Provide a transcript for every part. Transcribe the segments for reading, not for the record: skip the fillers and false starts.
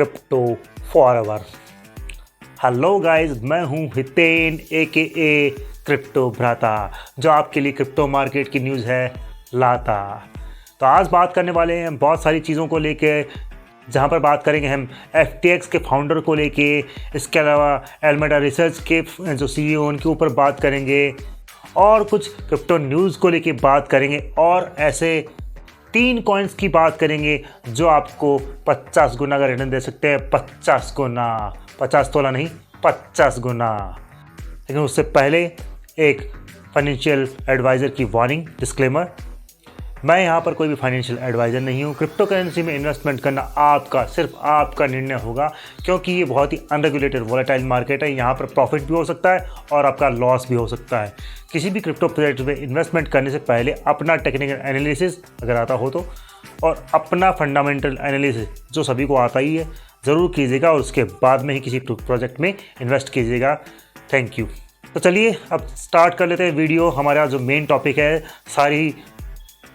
Crypto forever. Hello guys, मैं हूं हितेन ए crypto भ्राता, जो आपके लिए क्रिप्टो मार्केट की न्यूज़ है लाता। तो आज बात करने वाले हैं बहुत सारी चीज़ों को लेके, जहां पर बात करेंगे हम FTX के फाउंडर को लेके, इसके अलावा एलमेडा रिसर्च के जो CEO उनके ऊपर बात करेंगे, और कुछ क्रिप्टो न्यूज़ को लेके बात करेंगे, और ऐसे 3 कॉइन्स की बात करेंगे जो आपको 50 गुना का रिटर्न दे सकते हैं। 50 गुना, 50 तोला नहीं, 50 गुना। लेकिन उससे पहले एक फाइनेंशियल एडवाइज़र की वार्निंग, डिस्क्लेमर। मैं यहाँ पर कोई भी फाइनेंशियल एडवाइज़र नहीं हूँ। क्रिप्टो करेंसी में इन्वेस्टमेंट करना आपका, सिर्फ आपका निर्णय होगा, क्योंकि ये बहुत ही अनरेगुलेटेड वोलेटाइल मार्केट है। यहाँ पर प्रॉफिट भी हो सकता है और आपका लॉस भी हो सकता है। किसी भी क्रिप्टो प्रोजेक्ट में इन्वेस्टमेंट करने से पहले अपना टेक्निकल एनालिसिस अगर आता हो तो, और अपना फंडामेंटल एनालिसिस जो सभी को आता ही है, ज़रूर कीजिएगा, और उसके बाद में ही किसी प्रोजेक्ट में इन्वेस्ट कीजिएगा। Thank you. तो चलिए अब स्टार्ट कर लेते हैं वीडियो। हमारा जो मेन टॉपिक है, सारी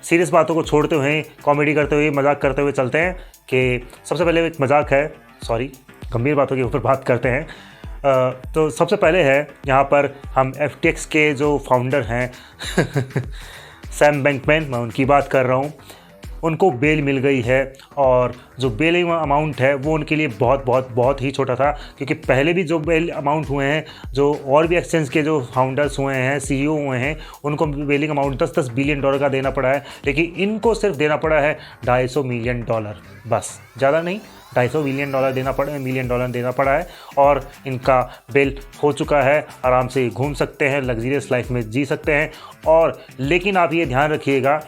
सीरियस बातों को छोड़ते हुए, कॉमेडी करते हुए, मजाक करते हुए चलते हैं। कि सबसे पहले एक मजाक है, सॉरी, गंभीर बातों के ऊपर बात करते हैं। तो सबसे पहले है यहाँ पर हम FTX के जो फाउंडर हैं सैम बैंकमैन, मैं उनकी बात कर रहा हूँ। उनको बेल मिल गई है, और जो बेल अमाउंट है वो उनके लिए बहुत ही छोटा था, क्योंकि पहले भी जो बेल अमाउंट हुए हैं, जो और भी एक्सचेंज के जो फाउंडर्स हुए हैं, CEO हुए हैं, उनको बेलिंग अमाउंट 10-10 बिलियन डॉलर का देना पड़ा है। लेकिन इनको सिर्फ देना पड़ा है $250 मिलियन, बस, ज़्यादा नहीं, $250 मिलियन देना पड़ा है। और इनका बेल हो चुका है, आराम से घूम सकते हैं, लग्जरियस लाइफ में जी सकते हैं। और लेकिन आप ये ध्यान रखिएगा,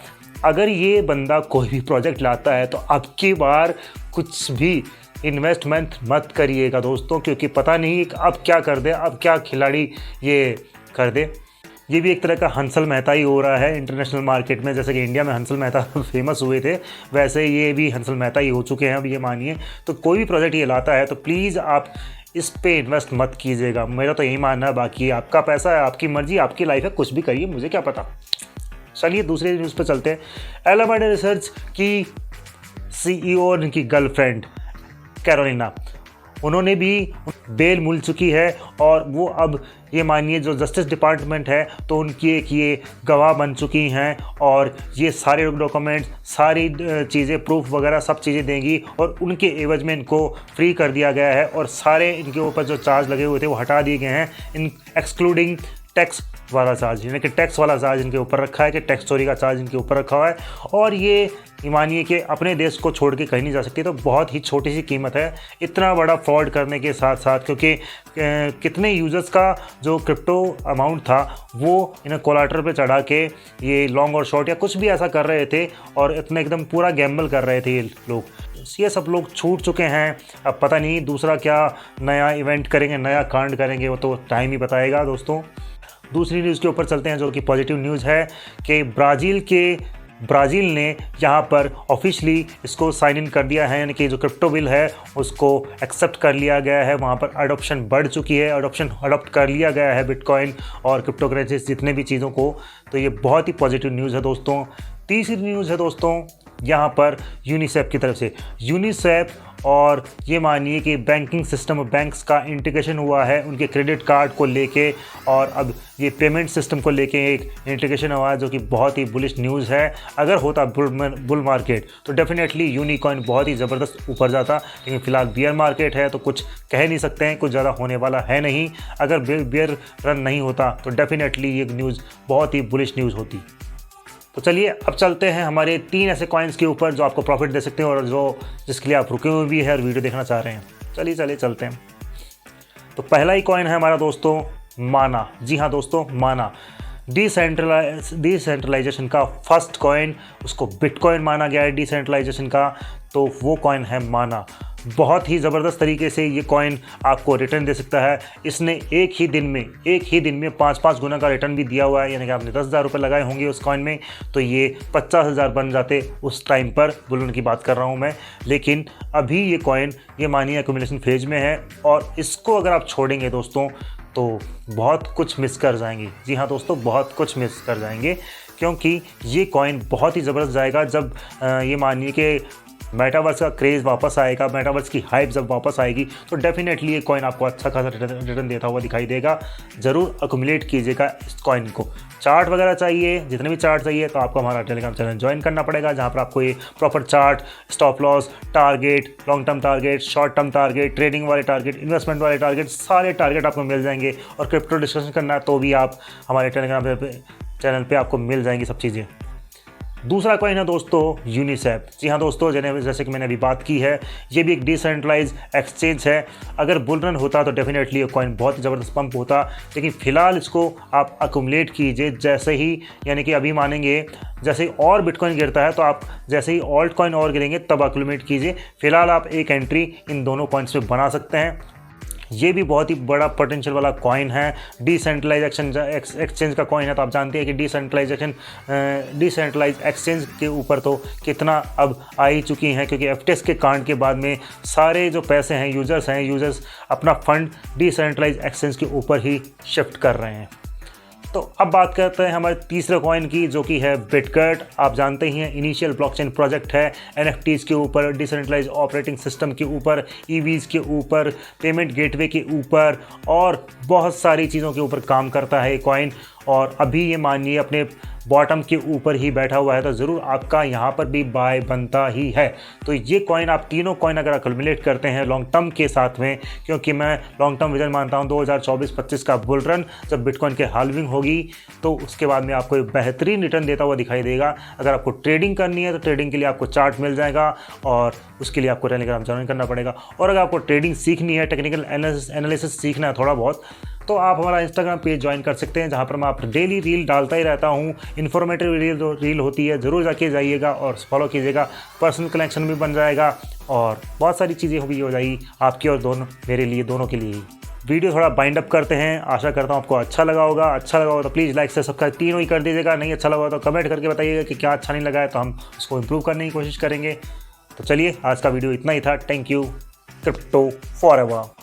अगर ये बंदा कोई भी प्रोजेक्ट लाता है तो अब की बार कुछ भी इन्वेस्टमेंट मत करिएगा दोस्तों, क्योंकि पता नहीं अब क्या कर दे, अब क्या खिलाड़ी ये कर दे। ये भी एक तरह का हंसल मेहता ही हो रहा है इंटरनेशनल मार्केट में। जैसे कि इंडिया में हंसल मेहता फेमस हुए थे, वैसे ये भी हंसल मेहता ही हो चुके हैं अब, ये मानिए। तो कोई भी प्रोजेक्ट ये लाता है तो प्लीज़ आप इस पे इन्वेस्ट मत कीजिएगा। मेरा तो यही मानना है। बाकी आपका पैसा है, आपकी मर्जी, आपकी लाइफ है, कुछ भी करिए, मुझे क्या पता। चलिए दूसरे न्यूज़ पर चलते हैं। एलमेडा रिसर्च की CEO और उनकी गर्लफ्रेंड कैरोलिना, उन्होंने भी बेल मिल चुकी है, और वो अब ये मानिए जो जस्टिस डिपार्टमेंट है तो उनकी एक ये गवाह बन चुकी हैं, और ये सारे डॉक्यूमेंट्स, सारी चीज़ें, प्रूफ वगैरह सब चीज़ें देंगी, और उनके एवज में इनको फ्री कर दिया गया है। और सारे इनके ऊपर जो चार्ज लगे हुए थे वो हटा दिए गए हैं, इन एक्सक्लूडिंग टैक्स वाला चार्ज, यानी कि टैक्स वाला चार्ज इनके ऊपर रखा है, कि टैक्स चोरी का चार्ज इनके ऊपर रखा हुआ है। और ये मानिए कि अपने देश को छोड़ के कहीं नहीं जा सकती। तो बहुत ही छोटी सी कीमत है इतना बड़ा फ्रॉड करने के साथ साथ, क्योंकि कितने यूजर्स का जो क्रिप्टो अमाउंट था वो इन्हें कोलाटर पे चढ़ा के ये लॉन्ग और शॉर्ट या कुछ भी ऐसा कर रहे थे, और इतना एकदम पूरा गैम्बल कर रहे थे ये लोग। ये सब लोग छूट चुके हैं। अब पता नहीं दूसरा क्या नया इवेंट करेंगे, नया कांड करेंगे, वो तो टाइम ही बताएगा दोस्तों। दूसरी न्यूज़ के ऊपर चलते हैं, जो कि पॉजिटिव न्यूज़ है कि ब्राज़ील ने यहाँ पर ऑफिशियली इसको साइन इन कर दिया है, यानी कि जो क्रिप्टो बिल है उसको एक्सेप्ट कर लिया गया है। वहाँ पर अडॉप्शन बढ़ चुकी है, अडॉप्ट कर लिया गया है बिटकॉइन और क्रिप्टो करेंसी, जितने भी चीज़ों को। तो ये बहुत ही पॉजिटिव न्यूज़ है दोस्तों। तीसरी न्यूज़ है दोस्तों यहाँ पर यूनिसेफ की तरफ से। यूनिसेफ, और ये मानिए कि बैंकिंग सिस्टम, बैंक्स का इंटीग्रेशन हुआ है उनके क्रेडिट कार्ड को लेके, और अब ये पेमेंट सिस्टम को लेके एक इंटीग्रेशन हुआ है, जो कि बहुत ही बुलिश न्यूज़ है। अगर होता बुल मार्केट तो डेफिनेटली यूनिकॉइन बहुत ही ज़बरदस्त ऊपर जाता, लेकिन फ़िलहाल बियर मार्केट है तो कुछ कह नहीं सकते हैं, कुछ ज़्यादा होने वाला है नहीं। अगर बियर रन नहीं होता तो डेफिनेटली ये न्यूज़ बहुत ही बुलिश न्यूज़ होती। तो चलिए अब चलते हैं हमारे 3 ऐसे कॉइन्स के ऊपर जो आपको प्रॉफिट दे सकते हैं, और जिसके लिए आप रुके हुए भी हैं और वीडियो देखना चाह रहे हैं। चलिए चलते हैं। तो पहला ही कॉइन है हमारा दोस्तों माना। जी हाँ दोस्तों, माना डिसेंट्रलाइजेशन का फर्स्ट कॉइन, उसको बिटकॉइन माना गया है डिसेंट्रलाइजेशन का। तो वो कॉइन है माना। बहुत ही ज़बरदस्त तरीके से ये कॉइन आपको रिटर्न दे सकता है। इसने एक ही दिन में 5-5 गुना का रिटर्न भी दिया हुआ है, यानी कि आपने 10,000 रुपये लगाए होंगे उस कॉइन में, तो ये 50,000 बन जाते उस टाइम पर। बुलन की बात कर रहा हूँ मैं। लेकिन अभी ये कॉइन ये मानिए एक्यूमुलेशन फेज में है, और इसको अगर आप छोड़ेंगे दोस्तों तो बहुत कुछ मिस कर जाएंगे। जी हाँ दोस्तों, बहुत कुछ मिस कर जाएंगे, क्योंकि ये कॉइन बहुत ही ज़बरदस्त जाएगा जब ये मानिए कि मेटावर्स का क्रेज़ वापस आएगा, मेटावर्स की हाइप जब वापस आएगी तो डेफिनेटली ये कॉइन आपको अच्छा खासा रिटर्न देता हुआ दिखाई देगा। ज़रूर अक्यूमुलेट कीजिएगा इस कॉइन को। चार्ट वगैरह चाहिए, जितने भी चार्ट चाहिए तो आपको हमारा टेलीग्राम चैनल ज्वाइन करना पड़ेगा, जहाँ पर आपको ये proper chart, stop loss, target, long term target, short term target, trading वाले टारगेट, इन्वेस्टमेंट वाले टारगेट, सारे टारगेट आपको मिल जाएंगे। और क्रिप्टो डिस्कशन करना है तो भी आप हमारे टेलीग्राम चैनल पे आपको मिल जाएंगी सब चीज़ें। दूसरा कॉइन है दोस्तों यूनिसेफ। जी हाँ दोस्तों, जैसे कि मैंने अभी बात की है, ये भी एक डिसेंट्रलाइज एक्सचेंज है। अगर बुल रन होता तो डेफिनेटली ये कॉइन बहुत ही ज़बरदस्त पंप होता, लेकिन फ़िलहाल इसको आप अक्यूमुलेट कीजिए। जैसे ही, यानी कि अभी मानेंगे जैसे ही और बिटकॉइन गिरता है तो आप जैसे ही ऑल्ट कॉइन और गिरेंगे तब अक्यूमुलेट कीजिए। फ़िलहाल आप एक एंट्री इन दोनों कॉइन्स में बना सकते हैं। ये भी बहुत ही बड़ा पोटेंशियल वाला कॉइन है। डिसेंट्रलाइजेशन एक्सचेंज का कॉइन है, तो आप जानते हैं कि डिसेंट्रलाइज एक्सचेंज के ऊपर तो कितना अब आ ही चुकी हैं, क्योंकि एफटीएस के कांड के बाद में सारे जो पैसे हैं यूजर्स अपना फंड डिसेंट्रलाइज एक्सचेंज के ऊपर ही शिफ्ट कर रहे हैं। तो अब बात करते हैं हमारे तीसरे कॉइन की, जो कि है बिटगेट। आप जानते ही हैं इनिशियल ब्लॉकचेन प्रोजेक्ट है, एनएफटीज़ के ऊपर, डिसेंट्रलाइज ऑपरेटिंग सिस्टम के ऊपर, ईवीज़ के ऊपर, पेमेंट गेटवे के ऊपर और बहुत सारी चीज़ों के ऊपर काम करता है ये कॉइन। और अभी ये मानिए अपने बॉटम के ऊपर ही बैठा हुआ है, तो ज़रूर आपका यहाँ पर भी बाय बनता ही है। तो ये कॉइन, आप तीनों कॉइन अगर अक्यूमुलेट करते हैं लॉन्ग टर्म के साथ में, क्योंकि मैं लॉन्ग टर्म विजन मानता हूँ 2024-25 का बुल रन, जब बिटकॉइन के हाल्विंग होगी तो उसके बाद में आपको एक बेहतरीन रिटर्न देता हुआ दिखाई देगा। अगर आपको ट्रेडिंग करनी है तो ट्रेडिंग के लिए आपको चार्ट मिल जाएगा और उसके लिए आपको टेलीग्राम ज्वाइन करना पड़ेगा। और अगर आपको ट्रेडिंग सीखनी है, टेक्निकल एनालिसिस सीखना है थोड़ा बहुत, तो आप हमारा इंस्टाग्राम पेज ज्वाइन कर सकते हैं, जहाँ पर मैं आप डेली रील डालता ही रहता हूँ। इन्फॉर्मेटिव रील होती है, ज़रूर जाके जाइएगा और फॉलो कीजिएगा। पर्सनल कनेक्शन भी बन जाएगा और बहुत सारी चीज़ें भी हो जाएगी आपकी और दोनों, मेरे लिए, दोनों के लिए ही। वीडियो थोड़ा बाइंड अप करते हैं। आशा करता हूँ आपको अच्छा लगा होगा। अच्छा लगा हो तो प्लीज़ लाइक से सब्सक्राइब तीनों ही कर दीजिएगा। नहीं अच्छा लगा हो तो कमेंट करके बताइएगा कि क्या अच्छा नहीं लगा है, तो हम उसको इम्प्रूव करने की कोशिश करेंगे। तो चलिए, आज का वीडियो इतना ही था। Thank you. Crypto forever.